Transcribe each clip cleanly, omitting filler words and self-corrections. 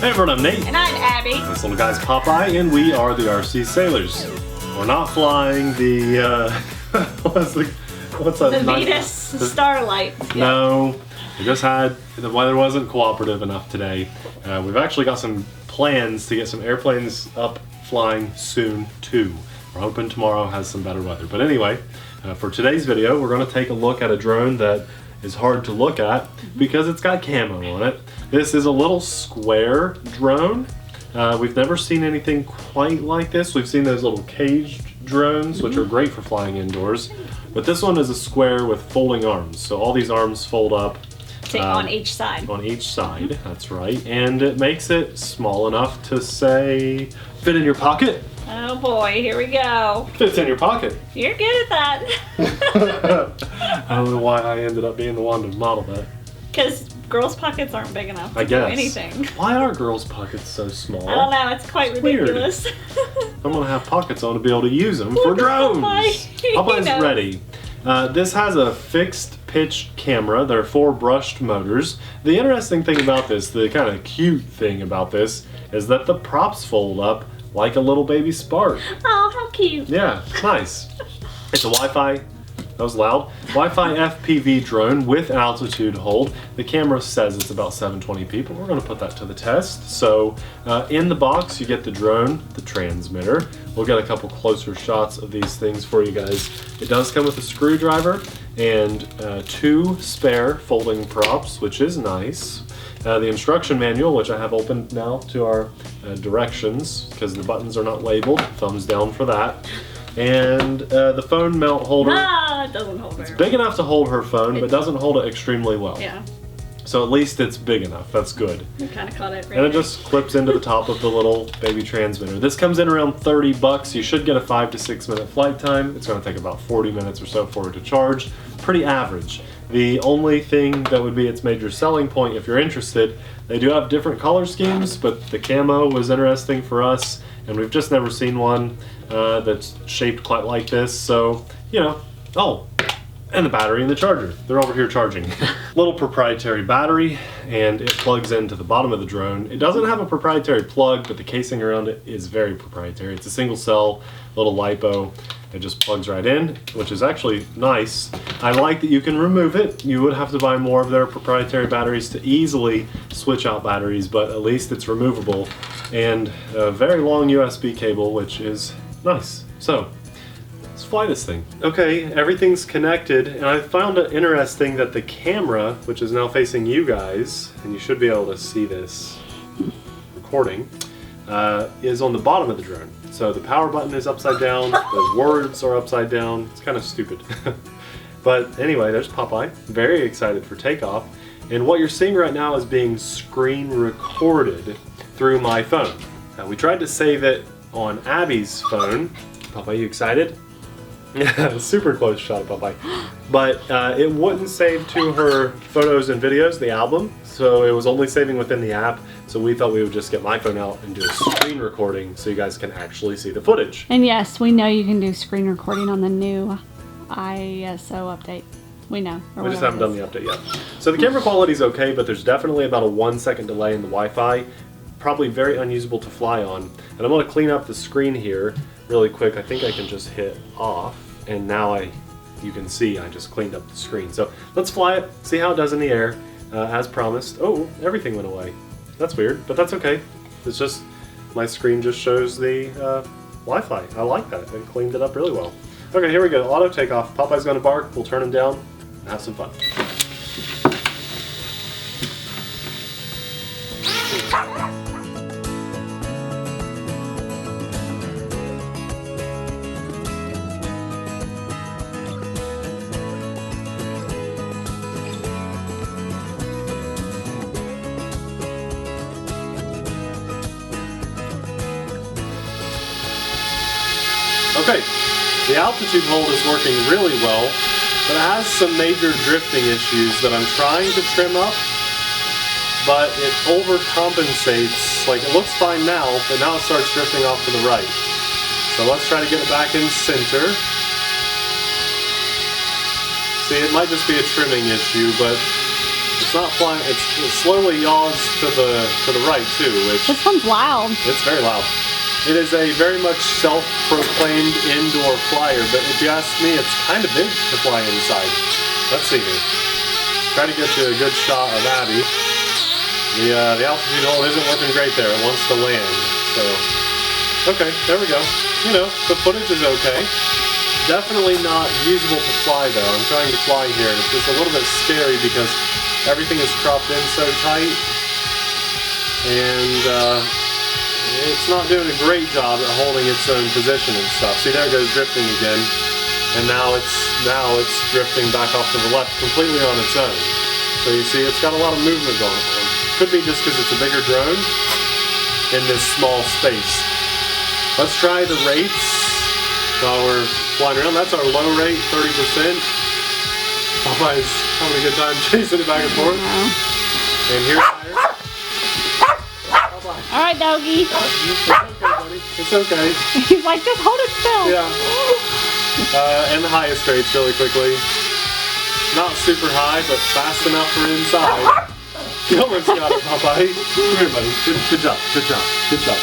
Hey everyone, I'm Nate. And I'm Abby. This little guy's Popeye, and we are the RC Sailors. We're not flying the, what's that? The Venus Starlight. No, we just had, the weather wasn't cooperative enough today. We've actually got some plans to get some airplanes up flying soon too. We're hoping tomorrow has some better weather. But anyway, for today's video, we're going to take a look at a drone that is hard to look at because it's got camo on it. This is a little square drone. We've never seen anything quite like this. We've seen those little caged drones, which are great for flying indoors. But this one is a square with folding arms. So all these arms fold up. On each side. On each side, that's right. And it makes it small enough to, say, fit in your pocket. Oh boy, here we go. Fits in your pocket. You're good at that. I don't know why I ended up being the one to model that. Because girls' pockets aren't big enough to I guess. do anything. Why are girls' pockets so small? I don't know, it's quite ridiculous. I'm going to have pockets on to be able to use them for drones. Popeye's ready. This has a fixed pitch camera. There are 4 brushed motors. The interesting thing about this, the kind of cute thing about this, is that the props fold up like a little baby Spark. Oh, how cute. Yeah, nice. It's a Wi-Fi, that was loud, Wi-Fi FPV drone with altitude hold. The camera says it's about 720p, but we're going to put that to the test. So in the box you get the drone, the transmitter. We'll get a couple closer shots of these things for you guys. It does come with a screwdriver and 2 spare folding props, which is nice. The instruction manual, which I have opened now to our directions because the buttons are not labeled. Thumbs down for that. And the phone mount holder. It doesn't hold very It's big enough to hold her phone, but doesn't hold it extremely well. Yeah. So at least it's big enough. That's good. You kind of caught it right And it there. just clips into the top of the little baby transmitter. This comes in around 30 bucks. You should get a 5 to 6 minute flight time. It's going to take about 40 minutes or so for it to charge. Pretty average. The only thing that would be its major selling point, if you're interested, they do have different color schemes, but the camo was interesting for us, and we've just never seen one that's shaped quite like this. So, you know, oh, and the battery and the charger. They're over here charging. Little proprietary battery, and it plugs into the bottom of the drone. It doesn't have a proprietary plug, but the casing around it is very proprietary. It's a single cell, little LiPo. It just plugs right in, which is actually nice. I like that you can remove it. You would have to buy more of their proprietary batteries to easily switch out batteries, but at least it's removable. And a very long USB cable, which is nice. So, let's fly this thing. Okay, everything's connected, and I found it interesting that the camera, which is now facing you guys, and you should be able to see this recording, is on the bottom of the drone. So the power button is upside down, the words are upside down. It's kind of stupid. But anyway, there's Popeye, very excited for takeoff. And what you're seeing right now is being screen recorded through my phone. Now, we tried to save it on Abby's phone. Popeye, you excited? Yeah, super close shot of Popeye. But it wouldn't save to her photos and videos, the album. So it was only saving within the app. So we thought we would just get my phone out and do a screen recording so you guys can actually see the footage. And yes, we know you can do screen recording on the new ISO update. We know. We just haven't done the update yet. So the camera quality is okay, but there's definitely about a 1-second delay in the Wi-Fi. Probably very unusable to fly on. And I'm going to clean up the screen here really quick. I think I can just hit off, and now you can see I just cleaned up the screen. So let's fly it, see how it does in the air, as promised. Oh, everything went away. That's weird, but that's okay. It's just, my screen just shows the Wi-Fi. I like that. It cleaned it up really well. Okay, here we go. Auto takeoff. Popeye's going to bark. We'll turn him down and have some fun. Okay, the altitude hold is working really well, but it has some major drifting issues that I'm trying to trim up, but it overcompensates. Like, it looks fine now, but now it starts drifting off to the right. So let's try to get it back in center. See, it might just be a trimming issue, but It's not flying. It slowly yaws to the right too, which This one's loud. it's very loud. It is a very much self-proclaimed indoor flyer, but if you ask me, it's kind of big to fly inside. Let's see here. Try to get you a good shot of Abby. The altitude hold isn't working great there. It wants to land. So, okay, there we go. You know, the footage is okay. Definitely not usable to fly though. I'm trying to fly here, and it's just a little bit scary because everything is cropped in so tight, and it's not doing a great job at holding its own position and stuff. See, there it goes drifting again, and now it's drifting back off to the left completely on its own. So you see, it's got a lot of movement going on. Could be just because it's a bigger drone in this small space. Let's try the rates while we're flying around. That's our low rate, 30%. Popeye's having a good time chasing it back and forth. And here's higher. All right, doggy. It's okay, buddy. It's okay. He's like, just hold it still. Yeah. And the highest rates really quickly. Not super high, but fast enough for inside. You almost got it, Popeye. Come here, buddy. Good job. Good job. Good job.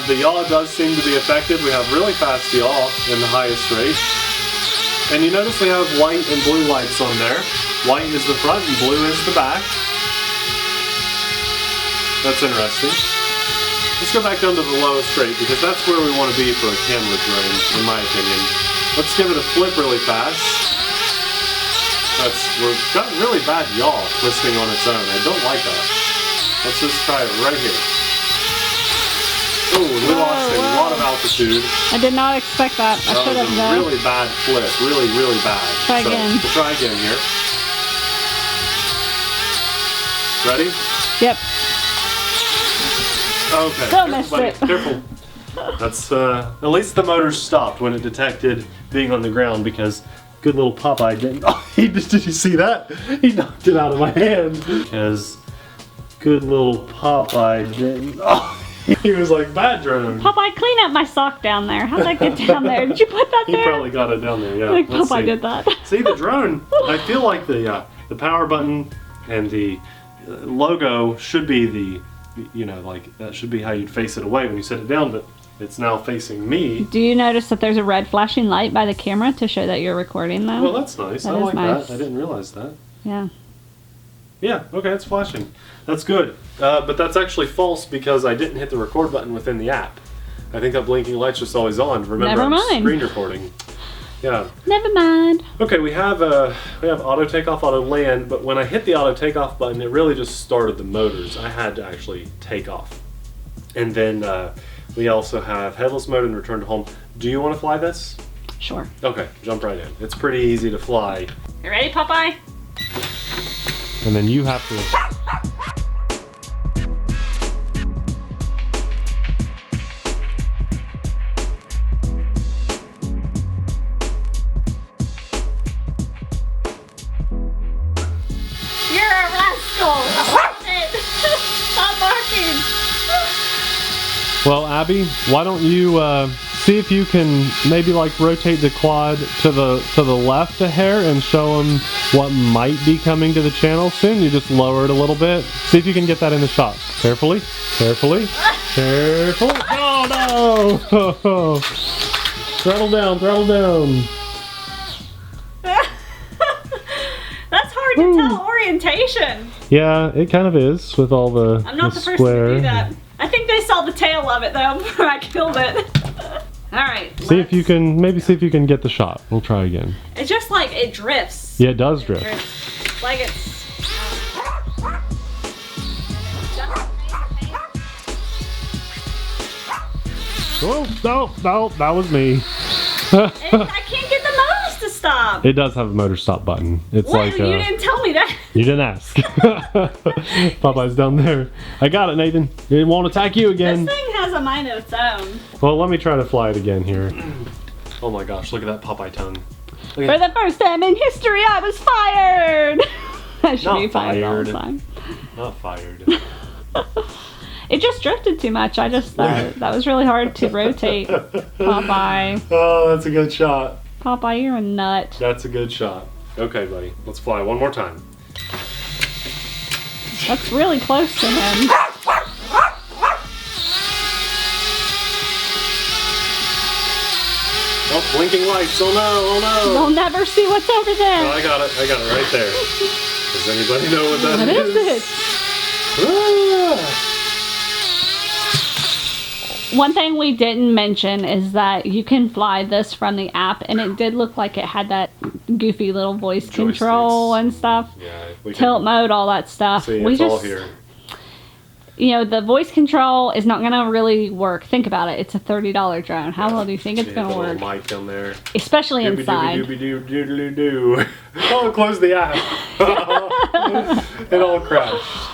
The yaw does seem to be effective. We have really fast yaw in the highest rate. And you notice we have white and blue lights on there. White is the front and blue is the back. That's interesting. Let's go back down to the lowest rate because that's where we want to be for a camera drone, in my opinion. Let's give it a flip really fast. We've got really bad yaw twisting on its own. I don't like that. Let's just try it right here. Oh, we lost a lot of altitude. I did not expect that. I should That have was a though. really bad flip. Really, really bad. Try again. We'll try again here. Ready? Yep. Okay. Still Careful, missed buddy. it. Careful. That's at least the motor stopped when it detected being on the ground because good little Popeye didn't. Oh, did you see that? He knocked it out of my hand because good little Popeye didn't. Oh, he was like bad drone. Popeye, clean up my sock down there. How'd that get down there? Did you put that He there? probably got it down there. Yeah. I think Let's Popeye see. did that. See the drone? I feel like the power button and the logo should be the, you know, like that should be how you'd face it away when you set it down, but it's now facing me. Do you notice that there's a red flashing light by the camera to show that you're recording though? Well, that's nice. That I is like nice. that. I didn't realize that. Yeah. Yeah, okay, it's flashing. That's good. But that's actually false because I didn't hit the record button within the app. I think that blinking light's just always on. Remember, Never I'm mind. screen recording. Yeah. Never mind. Okay, we have auto takeoff, auto land, but when I hit the auto takeoff button, it really just started the motors. I had to actually take off. And then we also have headless mode and return to home. Do you want to fly this? Sure. Okay, jump right in. It's pretty easy to fly. You ready, Popeye? And then you have to... You're a rascal! Stop it! Stop barking! Well, Abby, why don't you see if you can maybe like rotate the quad to the left a hair and show them what might be coming to the channel soon. You just lower it a little bit. See if you can get that in the shot. Carefully, carefully, carefully. Oh no! Throttle down, throttle down. That's hard to tell orientation. Yeah, it kind of is with all the I'm not the person to do that. I think they saw the tail of it though before I killed it. Alright. See if you can, maybe see if you can get the shot. We'll try again. It's just like it drifts. Yeah, it does drift. Drifts. Like it's. Oh, no, that was me. I can't get the motors to stop. It does have a motor stop button. It's What? like You didn't tell me that. you didn't ask. Popeye's down there. I got it, Nathan. It won't attack you again. This thing has a mind of its own. Well, let me try to fly it again here. Oh my gosh, look at that Popeye tongue. Look For at the first time in history, I was fired. I should Not be fired all the fired. time. not fired. It just drifted too much. I just thought that was really hard to rotate. Popeye. Oh, that's a good shot. Popeye, you're a nut. That's a good shot. Okay, buddy. Let's fly one more time. That's really close to him. Oh, blinking lights. Oh no, oh no. You'll never see what's over there. Oh, I got it right there. Does anybody know what that is? What is it? Ah. One thing we didn't mention is that you can fly this from the app, and it did look like it had that goofy little voice control and stuff. Yeah, Tilt mode, all that stuff. See, it's all here. You know, the voice control is not going to really work. Think about it. It's a $30 drone. How well do you think it's going to work? Little mic on there. Especially inside. Oh, close the app. It all crashed.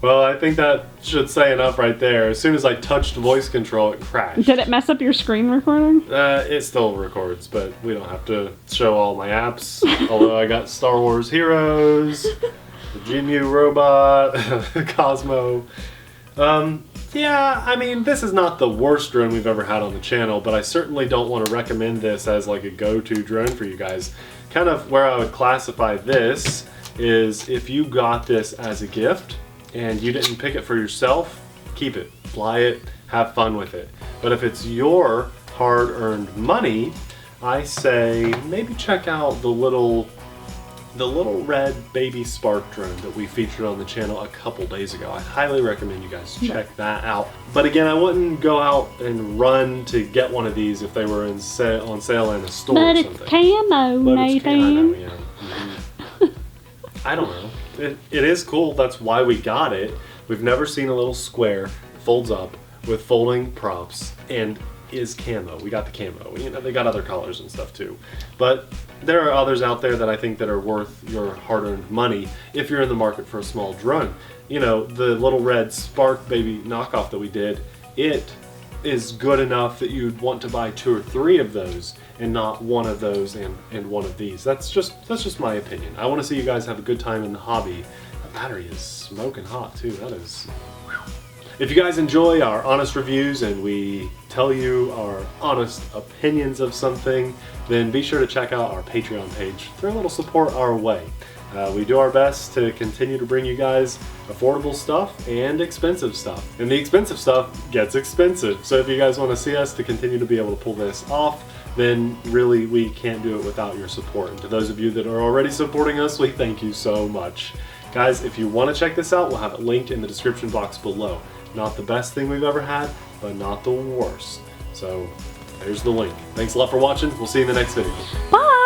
Well, I think that should say enough right there. As soon as I touched voice control, it crashed. Did it mess up your screen recording? It still records, but we don't have to show all my apps. Although I got Star Wars Heroes, the Genu Robot, Cosmo. Yeah, I mean, this is not the worst drone we've ever had on the channel, but I certainly don't want to recommend this as like a go-to drone for you guys. Kind of where I would classify this is if you got this as a gift and you didn't pick it for yourself, keep it, fly it, have fun with it. But if it's your hard-earned money, I say maybe check out the little red baby spark drone that we featured on the channel a couple days ago. I highly recommend you guys check that out. But again, I wouldn't go out and run to get one of these if they were on sale in a store but or something. It's camo, Nathan. Yeah. I don't know. It is cool. That's why we got it. We've never seen a little square, folds up with folding props, and is camo. We got the camo. You know, they got other colors and stuff too. But there are others out there that I think that are worth your hard-earned money if you're in the market for a small drone. You know, the little red Spark baby knockoff that we did, it is good enough that you'd want to buy 2 or 3 of those and not one of those and one of these. That's just my opinion. I want to see you guys have a good time in the hobby. The battery is smoking hot too. That is. If you guys enjoy our honest reviews and we tell you our honest opinions of something, then be sure to check out our Patreon page. Throw a little support our way. We do our best to continue to bring you guys affordable stuff and expensive stuff. And the expensive stuff gets expensive. So if you guys want to see us to continue to be able to pull this off, then really we can't do it without your support. And to those of you that are already supporting us, we thank you so much. Guys, if you want to check this out, we'll have it linked in the description box below. Not the best thing we've ever had, but not the worst. So there's the link. Thanks a lot for watching. We'll see you in the next video. Bye!